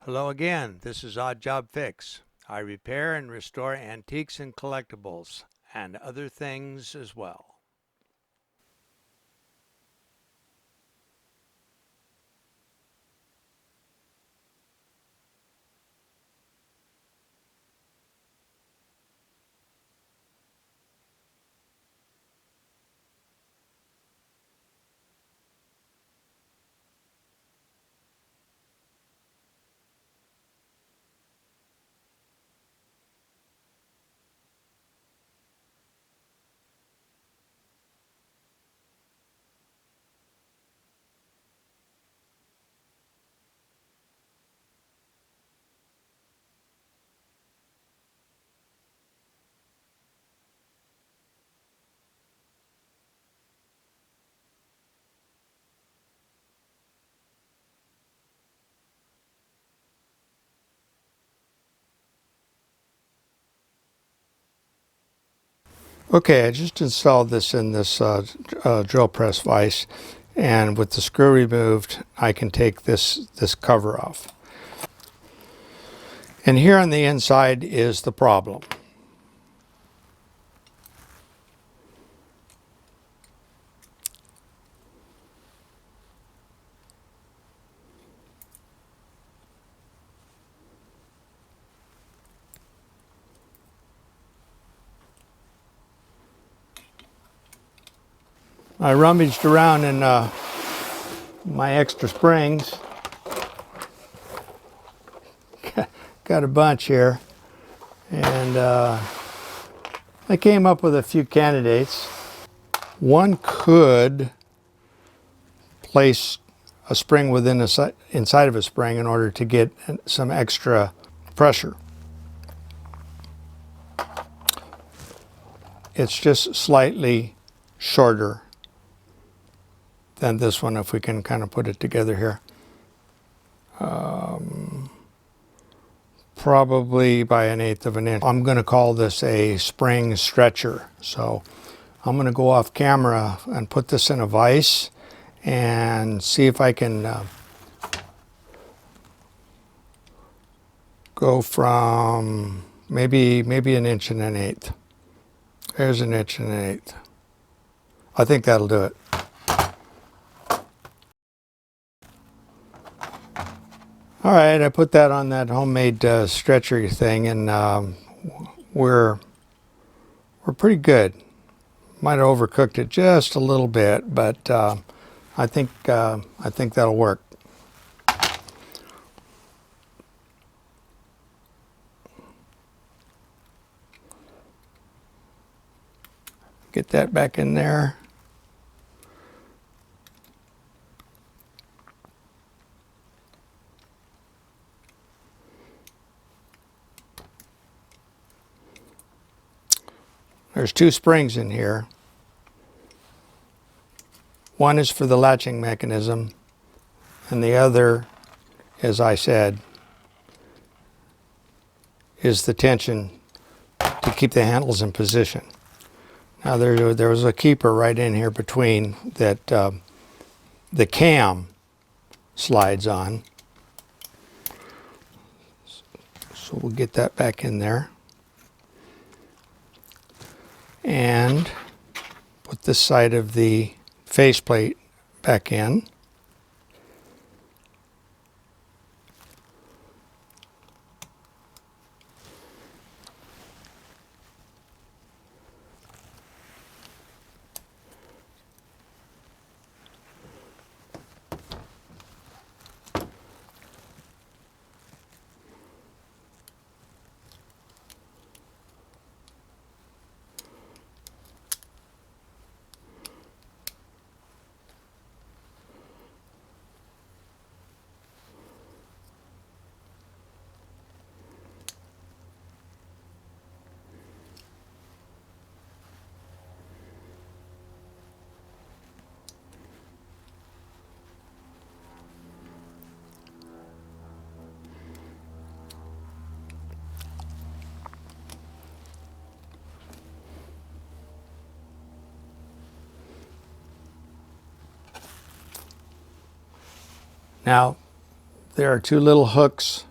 Hello again, this is Odd Job Fix. I repair and restore antiques and collectibles, and other things as well. Okay, I just installed this in this drill press vise, and with the screw removed, I can take this cover off. And here on the inside is the problem. I rummaged around in my extra springs. Got a bunch here, and I came up with a few candidates. One could place a spring within inside of a spring in order to get some extra pressure. It's just slightly shorter than this one, if we can kind of put it together here. Probably by 1/8 of an inch. I'm going to call this a spring stretcher. So I'm going to go off camera and put this in a vise and see if I can go from maybe 1.1 inches. There's 1.1 inches. I think that'll do it. All right, I put that on that homemade stretcher thing, and we're pretty good. Might have overcooked it just a little bit, but I think that'll work. Get that back in there. There's two springs in here. One is for the latching mechanism, and the other, as I said, is the tension to keep the handles in position. Now there was a keeper right in here between that the cam slides on. So we'll get that back in there. And put this side of the faceplate back in. Now, there are two little hooks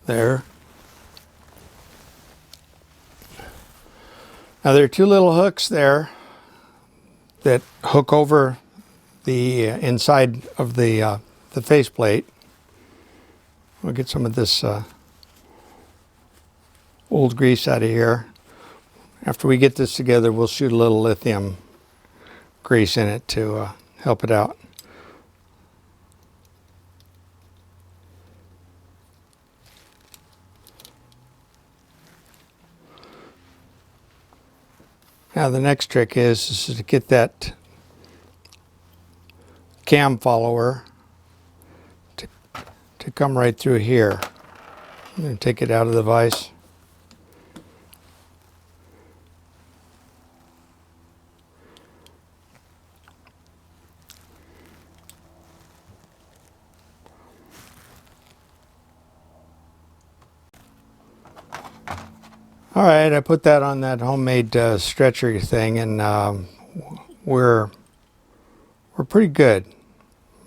there. Now there are two little hooks there that hook over the inside of the faceplate. We'll get some of this old grease out of here. After we get this together, we'll shoot a little lithium grease in it to help it out. Now the next trick is to get that cam follower to come right through here. I'm going to take it out of the vise. All right, I put that on that homemade stretcher thing, and we're pretty good.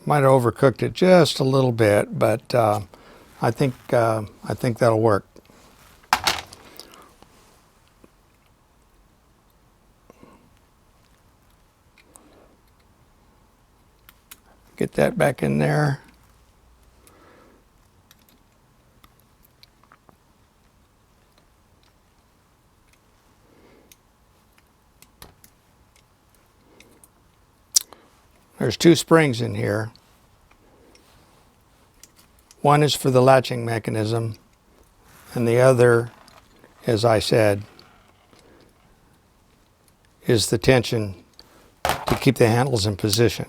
Might have overcooked it just a little bit, but I think that'll work. Get that back in there. There's two springs in here. One is for the latching mechanism, and the other, as I said, is the tension to keep the handles in position.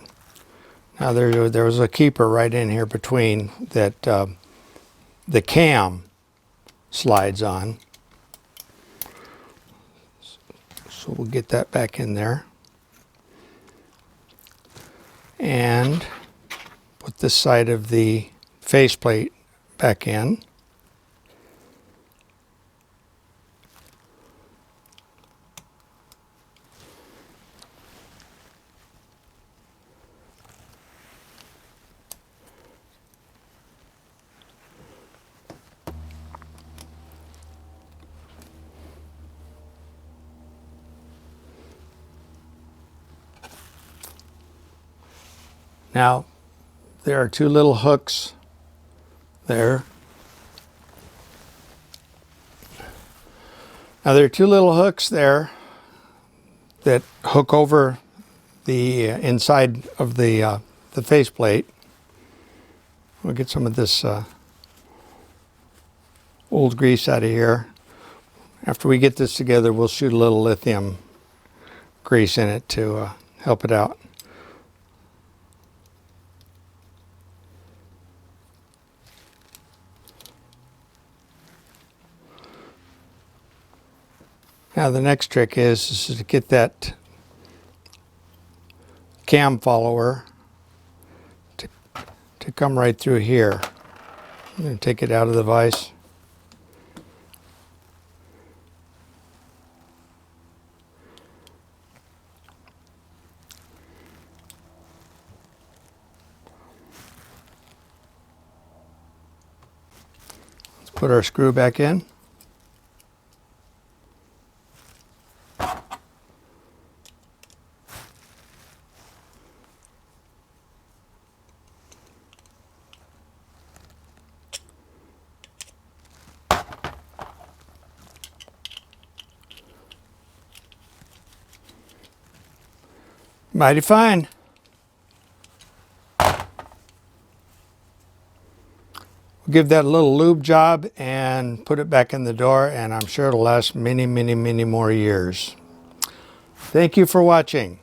Now there was a keeper right in here between that the cam slides on. So we'll get that back in there. And put this side of the faceplate back in. Now, there are two little hooks there. Now there are two little hooks there that hook over the inside of the faceplate. We'll get some of this old grease out of here. After we get this together, we'll shoot a little lithium grease in it to help it out. Now the next trick is to get that cam follower to come right through here. I'm going to take it out of the vise. Let's put our screw back in. Mighty fine. We'll give that a little lube job and put it back in the door, and I'm sure it'll last many, many, many more years. Thank you for watching.